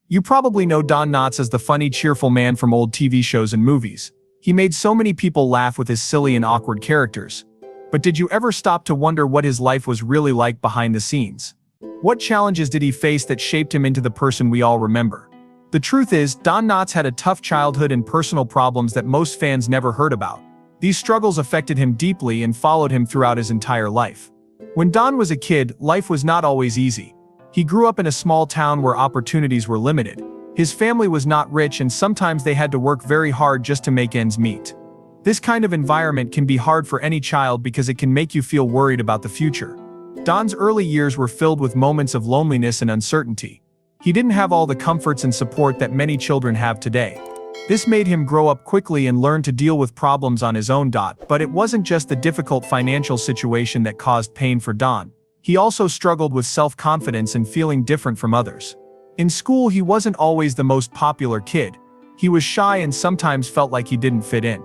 You probably know Don Knotts as the funny, cheerful man from old TV shows and movies. He made so many people laugh with his silly and awkward characters. But did you ever stop to wonder what his life was really like behind the scenes? What challenges did he face that shaped him into the person we all remember? The truth is, Don Knotts had a tough childhood and personal problems that most fans never heard about. These struggles affected him deeply and followed him throughout his entire life. When Don was a kid, life was not always easy. He grew up in a small town where opportunities were limited. His family was not rich and sometimes they had to work very hard just to make ends meet. This kind of environment can be hard for any child because it can make you feel worried about the future. Don's early years were filled with moments of loneliness and uncertainty. He didn't have all the comforts and support that many children have today. This made him grow up quickly and learn to deal with problems on his own. But it wasn't just the difficult financial situation that caused pain for Don. He also struggled with self-confidence and feeling different from others. In school, he wasn't always the most popular kid. He was shy and sometimes felt like he didn't fit in.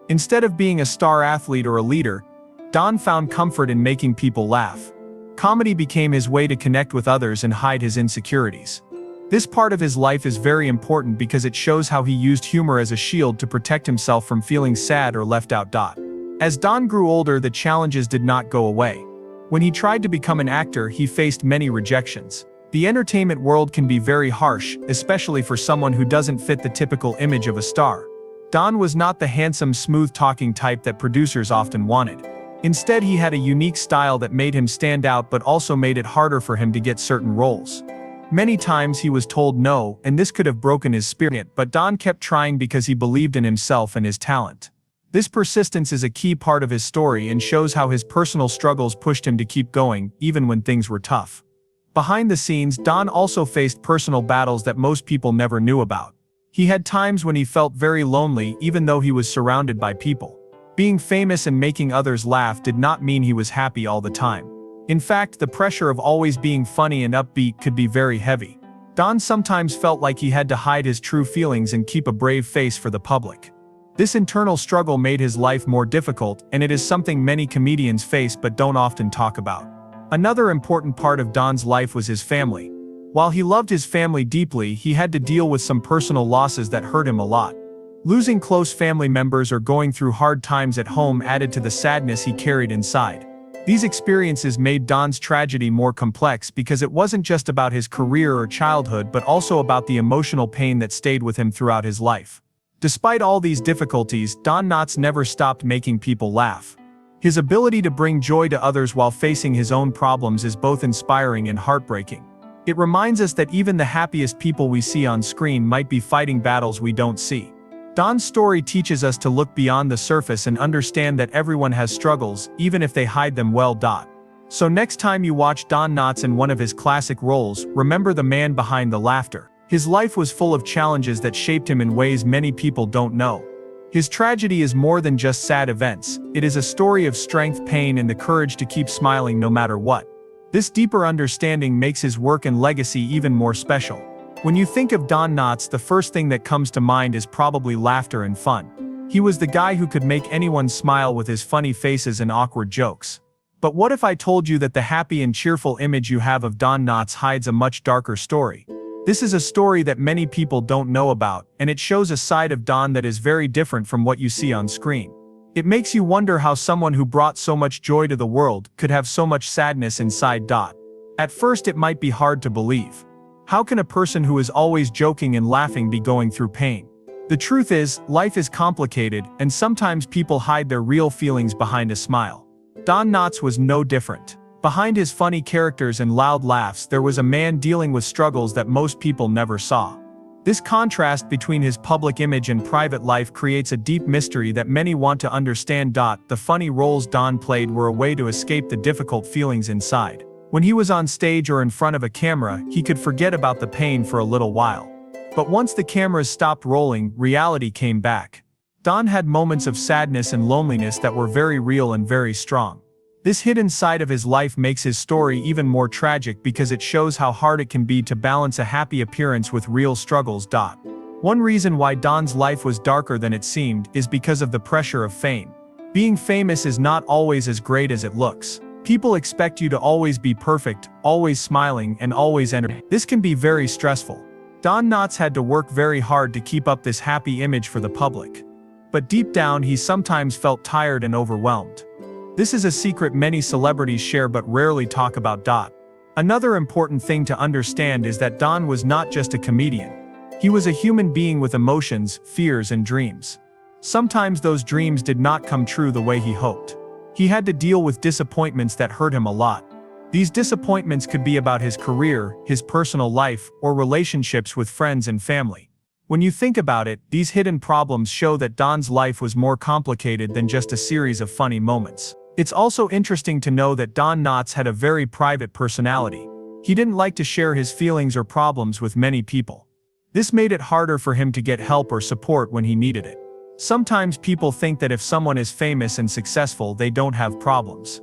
Instead of being a star athlete or a leader, Don found comfort in making people laugh. Comedy became his way to connect with others and hide his insecurities. This part of his life is very important because it shows how he used humor as a shield to protect himself from feeling sad or left out. As Don grew older, the challenges did not go away. When he tried to become an actor, he faced many rejections. The entertainment world can be very harsh, especially for someone who doesn't fit the typical image of a star. Don was not the handsome, smooth-talking type that producers often wanted. Instead, he had a unique style that made him stand out but also made it harder for him to get certain roles. Many times he was told no, and this could have broken his spirit, but Don kept trying because he believed in himself and his talent. This persistence is a key part of his story and shows how his personal struggles pushed him to keep going, even when things were tough. Behind the scenes, Don also faced personal battles that most people never knew about. He had times when he felt very lonely even though he was surrounded by people. Being famous and making others laugh did not mean he was happy all the time. In fact, the pressure of always being funny and upbeat could be very heavy. Don sometimes felt like he had to hide his true feelings and keep a brave face for the public. This internal struggle made his life more difficult, and it is something many comedians face but don't often talk about. Another important part of Don's life was his family. While he loved his family deeply, he had to deal with some personal losses that hurt him a lot. Losing close family members or going through hard times at home added to the sadness he carried inside. These experiences made Don's tragedy more complex because it wasn't just about his career or childhood but also about the emotional pain that stayed with him throughout his life. Despite all these difficulties, Don Knotts never stopped making people laugh. His ability to bring joy to others while facing his own problems is both inspiring and heartbreaking. It reminds us that even the happiest people we see on screen might be fighting battles we don't see. Don's story teaches us to look beyond the surface and understand that everyone has struggles, even if they hide them well. So next time you watch Don Knotts in one of his classic roles, remember the man behind the laughter. His life was full of challenges that shaped him in ways many people don't know. His tragedy is more than just sad events. It is a story of strength, pain, and the courage to keep smiling no matter what. This deeper understanding makes his work and legacy even more special. When you think of Don Knotts, the first thing that comes to mind is probably laughter and fun. He was the guy who could make anyone smile with his funny faces and awkward jokes. But what if I told you that the happy and cheerful image you have of Don Knotts hides a much darker story? This is a story that many people don't know about, and it shows a side of Don that is very different from what you see on screen. It makes you wonder how someone who brought so much joy to the world could have so much sadness inside. At first it might be hard to believe. How can a person who is always joking and laughing be going through pain? The truth is, life is complicated, and sometimes people hide their real feelings behind a smile. Don Knotts was no different. Behind his funny characters and loud laughs, there was a man dealing with struggles that most people never saw. This contrast between his public image and private life creates a deep mystery that many want to understand. The funny roles Don played were a way to escape the difficult feelings inside. When he was on stage or in front of a camera, he could forget about the pain for a little while. But once the cameras stopped rolling, reality came back. Don had moments of sadness and loneliness that were very real and very strong. This hidden side of his life makes his story even more tragic because it shows how hard it can be to balance a happy appearance with real struggles. One reason why Don's life was darker than it seemed is because of the pressure of fame. Being famous is not always as great as it looks. People expect you to always be perfect, always smiling, and always entertaining. This can be very stressful. Don Knotts had to work very hard to keep up this happy image for the public. But deep down he sometimes felt tired and overwhelmed. This is a secret many celebrities share but rarely talk about. Another important thing to understand is that Don was not just a comedian. He was a human being with emotions, fears and dreams. Sometimes those dreams did not come true the way he hoped. He had to deal with disappointments that hurt him a lot. These disappointments could be about his career, his personal life, or relationships with friends and family. When you think about it, these hidden problems show that Don's life was more complicated than just a series of funny moments. It's also interesting to know that Don Knotts had a very private personality. He didn't like to share his feelings or problems with many people. This made it harder for him to get help or support when he needed it. Sometimes people think that if someone is famous and successful, they don't have problems.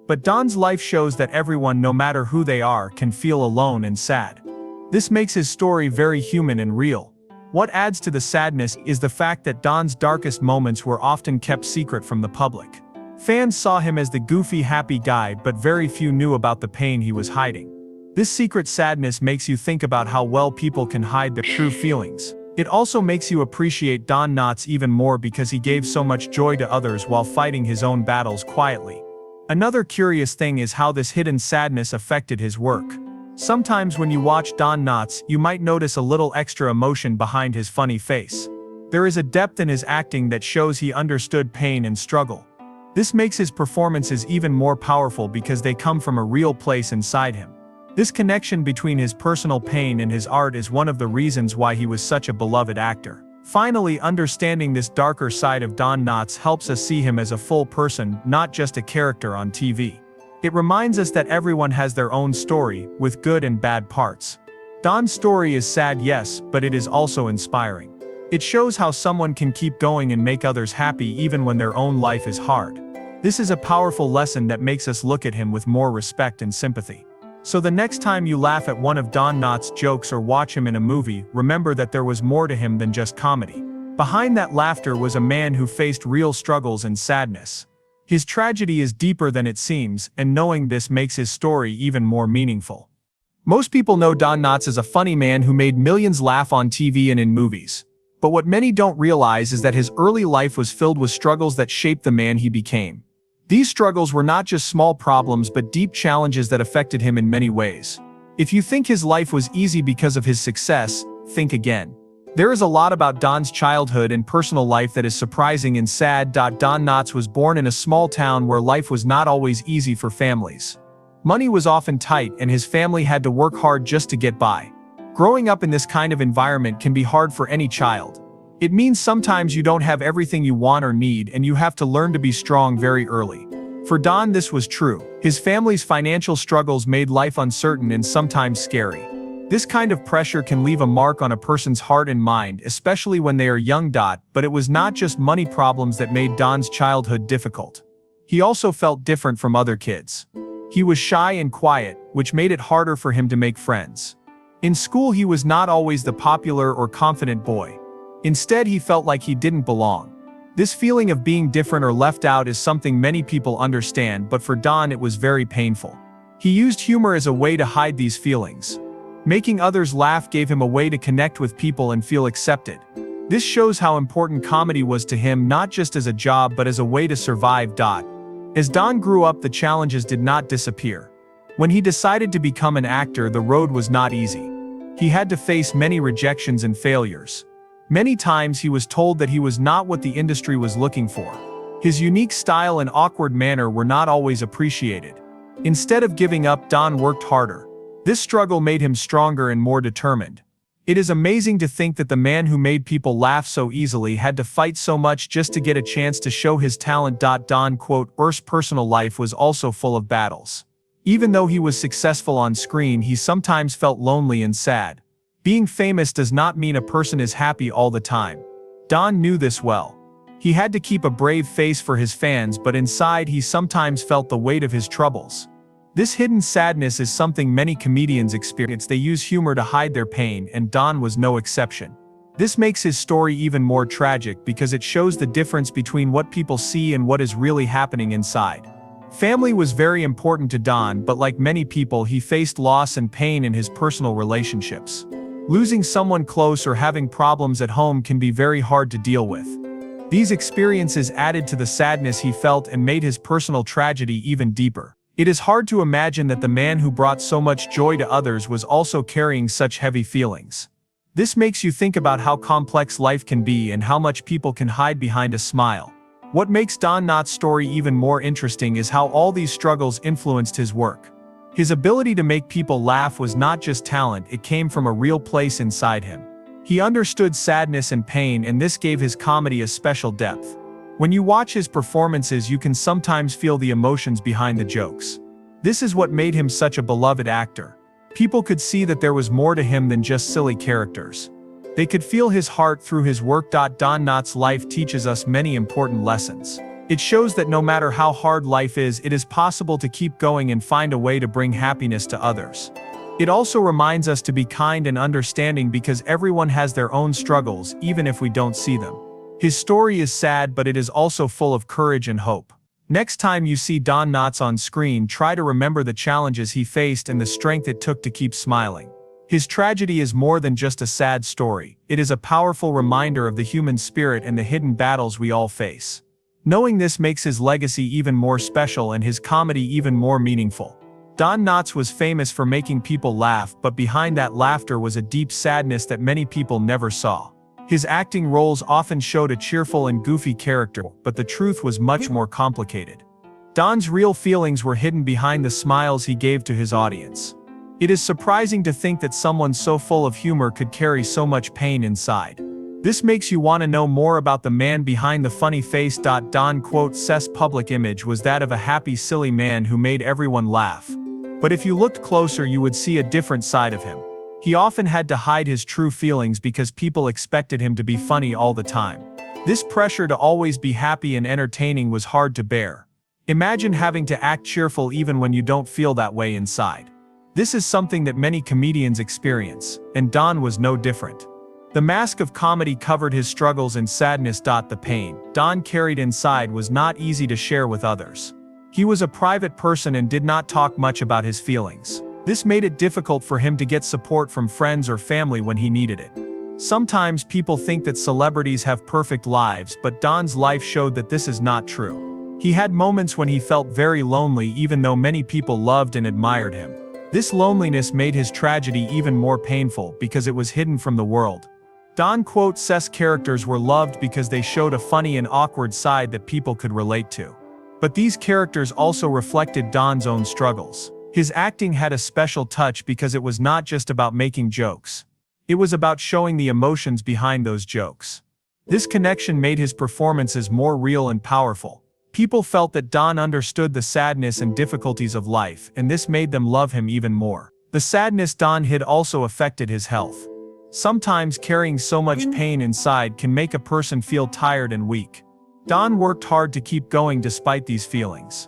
But Don's life shows that everyone, no matter who they are, can feel alone and sad. This makes his story very human and real. What adds to the sadness is the fact that Don's darkest moments were often kept secret from the public. Fans saw him as the goofy, happy guy, but very few knew about the pain he was hiding. This secret sadness makes you think about how well people can hide their true feelings. It also makes you appreciate Don Knotts even more because he gave so much joy to others while fighting his own battles quietly. Another curious thing is how this hidden sadness affected his work. Sometimes when you watch Don Knotts, you might notice a little extra emotion behind his funny face. There is a depth in his acting that shows he understood pain and struggle. This makes his performances even more powerful because they come from a real place inside him. This connection between his personal pain and his art is one of the reasons why he was such a beloved actor. Finally, understanding this darker side of Don Knotts helps us see him as a full person, not just a character on TV. It reminds us that everyone has their own story, with good and bad parts. Don's story is sad, yes, but it is also inspiring. It shows how someone can keep going and make others happy even when their own life is hard. This is a powerful lesson that makes us look at him with more respect and sympathy. So the next time you laugh at one of Don Knotts' jokes or watch him in a movie, remember that there was more to him than just comedy. Behind that laughter was a man who faced real struggles and sadness. His tragedy is deeper than it seems, and knowing this makes his story even more meaningful. Most people know Don Knotts as a funny man who made millions laugh on TV and in movies. But what many don't realize is that his early life was filled with struggles that shaped the man he became. These struggles were not just small problems but deep challenges that affected him in many ways. If you think his life was easy because of his success, think again. There is a lot about Don's childhood and personal life that is surprising and sad. Don Knotts was born in a small town where life was not always easy for families. Money was often tight and his family had to work hard just to get by. Growing up in this kind of environment can be hard for any child. It means sometimes you don't have everything you want or need and you have to learn to be strong very early. For Don, this was true. His family's financial struggles made life uncertain and sometimes scary. This kind of pressure can leave a mark on a person's heart and mind, especially when they are young. But it was not just money problems that made Don's childhood difficult. He also felt different from other kids. He was shy and quiet, which made it harder for him to make friends. In school, he was not always the popular or confident boy. Instead, he felt like he didn't belong. This feeling of being different or left out is something many people understand, but for Don it was very painful. He used humor as a way to hide these feelings. Making others laugh gave him a way to connect with people and feel accepted. This shows how important comedy was to him, not just as a job but as a way to survive. As Don grew up, the challenges did not disappear. When he decided to become an actor, the road was not easy. He had to face many rejections and failures. Many times he was told that he was not what the industry was looking for. His unique style and awkward manner were not always appreciated. Instead of giving up, Don worked harder. This struggle made him stronger and more determined. It is amazing to think that the man who made people laugh so easily had to fight so much just to get a chance to show his talent. Don's personal life was also full of battles. Even though he was successful on screen, he sometimes felt lonely and sad. Being famous does not mean a person is happy all the time. Don knew this well. He had to keep a brave face for his fans, but inside he sometimes felt the weight of his troubles. This hidden sadness is something many comedians experience. They use humor to hide their pain, and Don was no exception. This makes his story even more tragic because it shows the difference between what people see and what is really happening inside. Family was very important to Don, but like many people, he faced loss and pain in his personal relationships. Losing someone close or having problems at home can be very hard to deal with. These experiences added to the sadness he felt and made his personal tragedy even deeper. It is hard to imagine that the man who brought so much joy to others was also carrying such heavy feelings. This makes you think about how complex life can be and how much people can hide behind a smile. What makes Don Knotts' story even more interesting is how all these struggles influenced his work. His ability to make people laugh was not just talent, it came from a real place inside him. He understood sadness and pain, and this gave his comedy a special depth. When you watch his performances, you can sometimes feel the emotions behind the jokes. This is what made him such a beloved actor. People could see that there was more to him than just silly characters. They could feel his heart through his work. Don Knotts' life teaches us many important lessons. It shows that no matter how hard life is, it is possible to keep going and find a way to bring happiness to others. It also reminds us to be kind and understanding because everyone has their own struggles, even if we don't see them. His story is sad, but it is also full of courage and hope. Next time you see Don Knotts on screen, try to remember the challenges he faced and the strength it took to keep smiling. His tragedy is more than just a sad story. It is a powerful reminder of the human spirit and the hidden battles we all face. Knowing this makes his legacy even more special and his comedy even more meaningful. Don Knotts was famous for making people laugh, but behind that laughter was a deep sadness that many people never saw. His acting roles often showed a cheerful and goofy character, but the truth was much more complicated. Don's real feelings were hidden behind the smiles he gave to his audience. It is surprising to think that someone so full of humor could carry so much pain inside. This makes you want to know more about the man behind the funny face. Don Knotts' public image was that of a happy, silly man who made everyone laugh. But if you looked closer, you would see a different side of him. He often had to hide his true feelings because people expected him to be funny all the time. This pressure to always be happy and entertaining was hard to bear. Imagine having to act cheerful even when you don't feel that way inside. This is something that many comedians experience, and Don was no different. The mask of comedy covered his struggles and sadness. The pain Don carried inside was not easy to share with others. He was a private person and did not talk much about his feelings. This made it difficult for him to get support from friends or family when he needed it. Sometimes people think that celebrities have perfect lives, but Don's life showed that this is not true. He had moments when he felt very lonely even though many people loved and admired him. This loneliness made his tragedy even more painful because it was hidden from the world. Don Knotts' characters were loved because they showed a funny and awkward side that people could relate to. But these characters also reflected Don's own struggles. His acting had a special touch because it was not just about making jokes. It was about showing the emotions behind those jokes. This connection made his performances more real and powerful. People felt that Don understood the sadness and difficulties of life, and this made them love him even more. The sadness Don hid also affected his health. Sometimes carrying so much pain inside can make a person feel tired and weak. Don worked hard to keep going despite these feelings.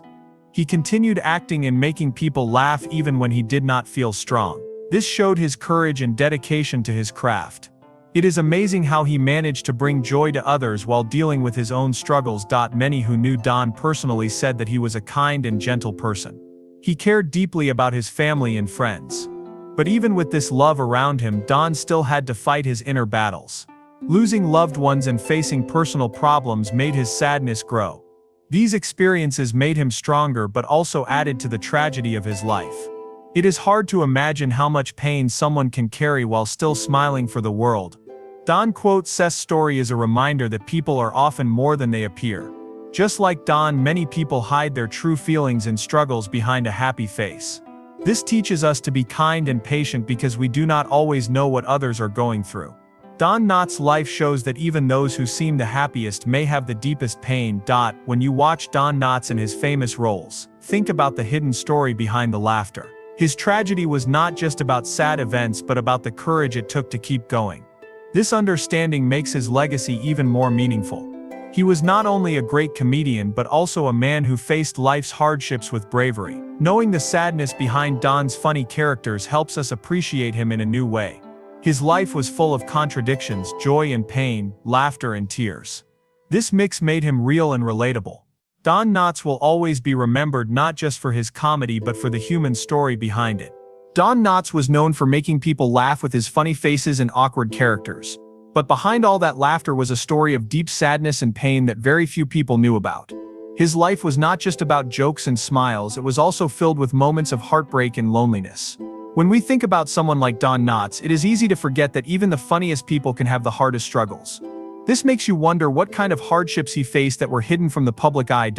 He continued acting and making people laugh even when he did not feel strong. This showed his courage and dedication to his craft. It is amazing how he managed to bring joy to others while dealing with his own struggles. Many who knew Don personally said that he was a kind and gentle person. He cared deeply about his family and friends. But even with this love around him, Don still had to fight his inner battles. Losing loved ones and facing personal problems made his sadness grow. These experiences made him stronger but also added to the tragedy of his life. It is hard to imagine how much pain someone can carry while still smiling for the world. Don Knotts' story is a reminder that people are often more than they appear. Just like Don, many people hide their true feelings and struggles behind a happy face. This teaches us to be kind and patient because we do not always know what others are going through. Don Knotts' life shows that even those who seem the happiest may have the deepest pain. When you watch Don Knotts in his famous roles, think about the hidden story behind the laughter. His tragedy was not just about sad events but about the courage it took to keep going. This understanding makes his legacy even more meaningful. He was not only a great comedian but also a man who faced life's hardships with bravery. Knowing the sadness behind Don's funny characters helps us appreciate him in a new way. His life was full of contradictions, joy and pain, laughter and tears. This mix made him real and relatable. Don Knotts will always be remembered not just for his comedy but for the human story behind it. Don Knotts was known for making people laugh with his funny faces and awkward characters. But behind all that laughter was a story of deep sadness and pain that very few people knew about. His life was not just about jokes and smiles, it was also filled with moments of heartbreak and loneliness. When we think about someone like Don Knotts, it is easy to forget that even the funniest people can have the hardest struggles. This makes you wonder what kind of hardships he faced that were hidden from the public eye.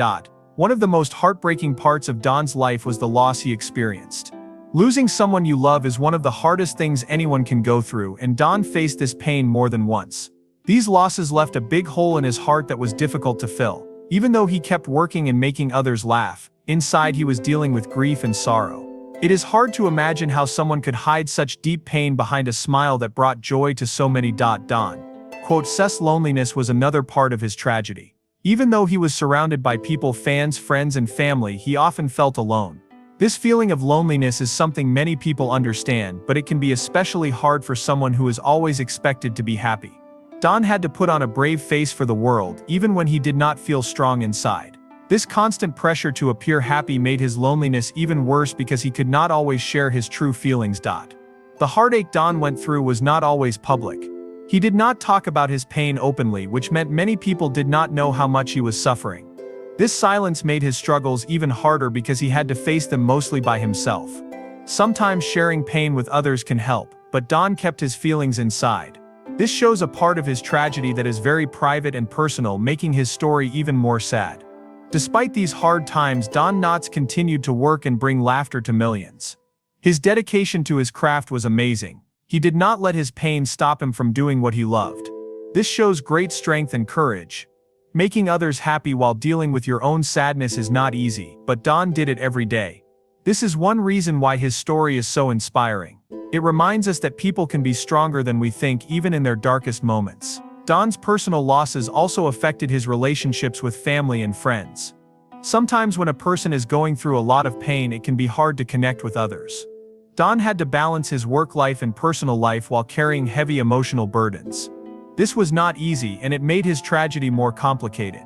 One of the most heartbreaking parts of Don's life was the loss he experienced. Losing someone you love is one of the hardest things anyone can go through, and Don faced this pain more than once. These losses left a big hole in his heart that was difficult to fill. Even though he kept working and making others laugh, inside he was dealing with grief and sorrow. It is hard to imagine how someone could hide such deep pain behind a smile that brought joy to so many. Don's loneliness was another part of his tragedy. Even though he was surrounded by people, fans, friends, and family, he often felt alone. This feeling of loneliness is something many people understand, but it can be especially hard for someone who is always expected to be happy. Don had to put on a brave face for the world, even when he did not feel strong inside. This constant pressure to appear happy made his loneliness even worse because he could not always share his true feelings. The heartache Don went through was not always public. He did not talk about his pain openly, which meant many people did not know how much he was suffering. This silence made his struggles even harder because he had to face them mostly by himself. Sometimes sharing pain with others can help, but Don kept his feelings inside. This shows a part of his tragedy that is very private and personal, making his story even more sad. Despite these hard times, Don Knotts continued to work and bring laughter to millions. His dedication to his craft was amazing. He did not let his pain stop him from doing what he loved. This shows great strength and courage. Making others happy while dealing with your own sadness is not easy, but Don did it every day. This is one reason why his story is so inspiring. It reminds us that people can be stronger than we think even in their darkest moments. Don's personal losses also affected his relationships with family and friends. Sometimes when a person is going through a lot of pain, it can be hard to connect with others. Don had to balance his work life and personal life while carrying heavy emotional burdens. This was not easy, and it made his tragedy more complicated.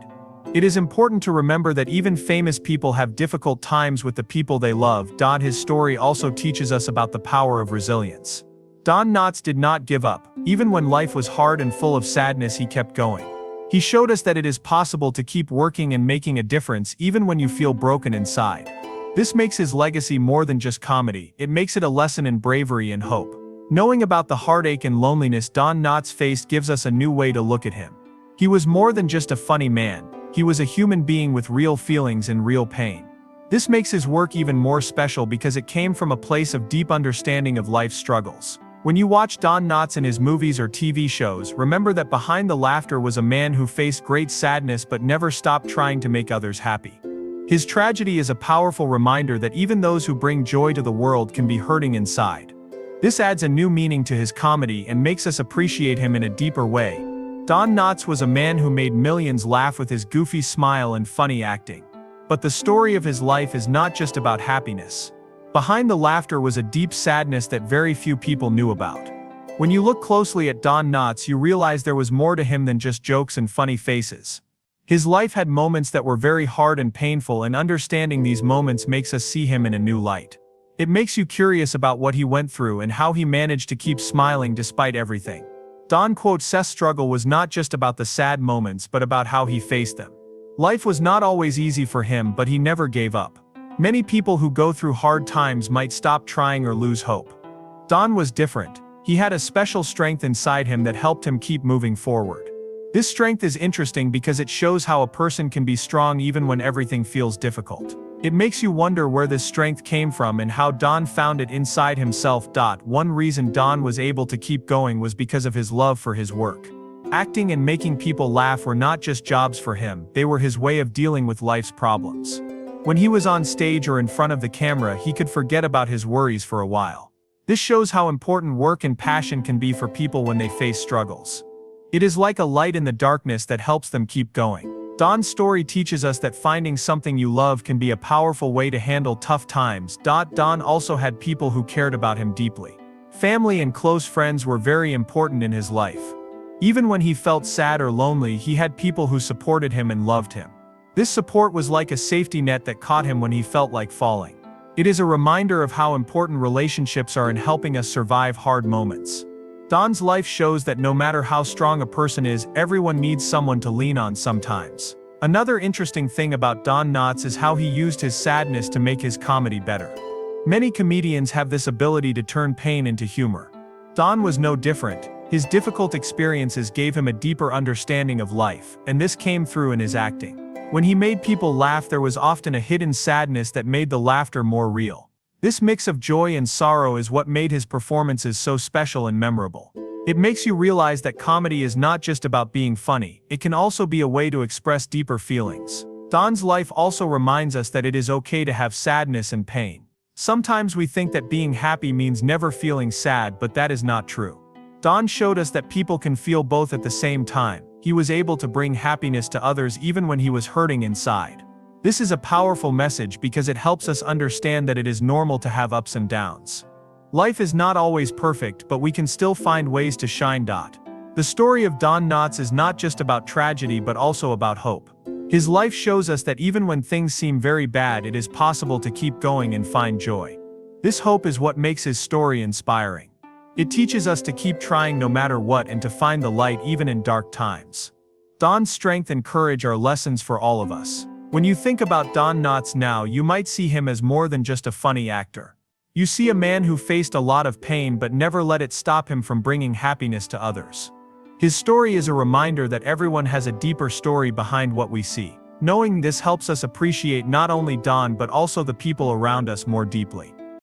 It is important to remember that even famous people have difficult times with the people they love. His story also teaches us about the power of resilience. Don Knotts did not give up. Even when life was hard and full of sadness, he kept going. He showed us that it is possible to keep working and making a difference even when you feel broken inside. This makes his legacy more than just comedy, it makes it a lesson in bravery and hope. Knowing about the heartache and loneliness Don Knotts faced gives us a new way to look at him. He was more than just a funny man, he was a human being with real feelings and real pain. This makes his work even more special because it came from a place of deep understanding of life's struggles. When you watch Don Knotts in his movies or TV shows, remember that behind the laughter was a man who faced great sadness but never stopped trying to make others happy. His tragedy is a powerful reminder that even those who bring joy to the world can be hurting inside. This adds a new meaning to his comedy and makes us appreciate him in a deeper way. Don Knotts was a man who made millions laugh with his goofy smile and funny acting. But the story of his life is not just about happiness. Behind the laughter was a deep sadness that very few people knew about. When you look closely at Don Knotts, you realize there was more to him than just jokes and funny faces. His life had moments that were very hard and painful, and understanding these moments makes us see him in a new light. It makes you curious about what he went through and how he managed to keep smiling despite everything. Don's struggle was not just about the sad moments but about how he faced them. Life was not always easy for him, but he never gave up. Many people who go through hard times might stop trying or lose hope. Don was different. He had a special strength inside him that helped him keep moving forward. This strength is interesting because it shows how a person can be strong even when everything feels difficult. It makes you wonder where this strength came from and how Don found it inside himself. One reason Don was able to keep going was because of his love for his work. Acting and making people laugh were not just jobs for him, they were his way of dealing with life's problems. When he was on stage or in front of the camera, he could forget about his worries for a while. This shows how important work and passion can be for people when they face struggles. It is like a light in the darkness that helps them keep going. Don's story teaches us that finding something you love can be a powerful way to handle tough times. Don also had people who cared about him deeply. Family and close friends were very important in his life. Even when he felt sad or lonely, he had people who supported him and loved him. This support was like a safety net that caught him when he felt like falling. It is a reminder of how important relationships are in helping us survive hard moments. Don's life shows that no matter how strong a person is, everyone needs someone to lean on sometimes. Another interesting thing about Don Knotts is how he used his sadness to make his comedy better. Many comedians have this ability to turn pain into humor. Don was no different. His difficult experiences gave him a deeper understanding of life, and this came through in his acting. When he made people laugh, there was often a hidden sadness that made the laughter more real. This mix of joy and sorrow is what made his performances so special and memorable. It makes you realize that comedy is not just about being funny, it can also be a way to express deeper feelings. Don's life also reminds us that it is okay to have sadness and pain. Sometimes we think that being happy means never feeling sad, but that is not true. Don showed us that people can feel both at the same time. He was able to bring happiness to others even when he was hurting inside. This is a powerful message because it helps us understand that it is normal to have ups and downs. Life is not always perfect, but we can still find ways to shine. The story of Don Knotts is not just about tragedy but also about hope. His life shows us that even when things seem very bad, it is possible to keep going and find joy. This hope is what makes his story inspiring. It teaches us to keep trying no matter what and to find the light even in dark times. Don's strength and courage are lessons for all of us. When you think about Don Knotts now, you might see him as more than just a funny actor. You see a man who faced a lot of pain but never let it stop him from bringing happiness to others. His story is a reminder that everyone has a deeper story behind what we see. Knowing this helps us appreciate not only Don but also the people around us more deeply.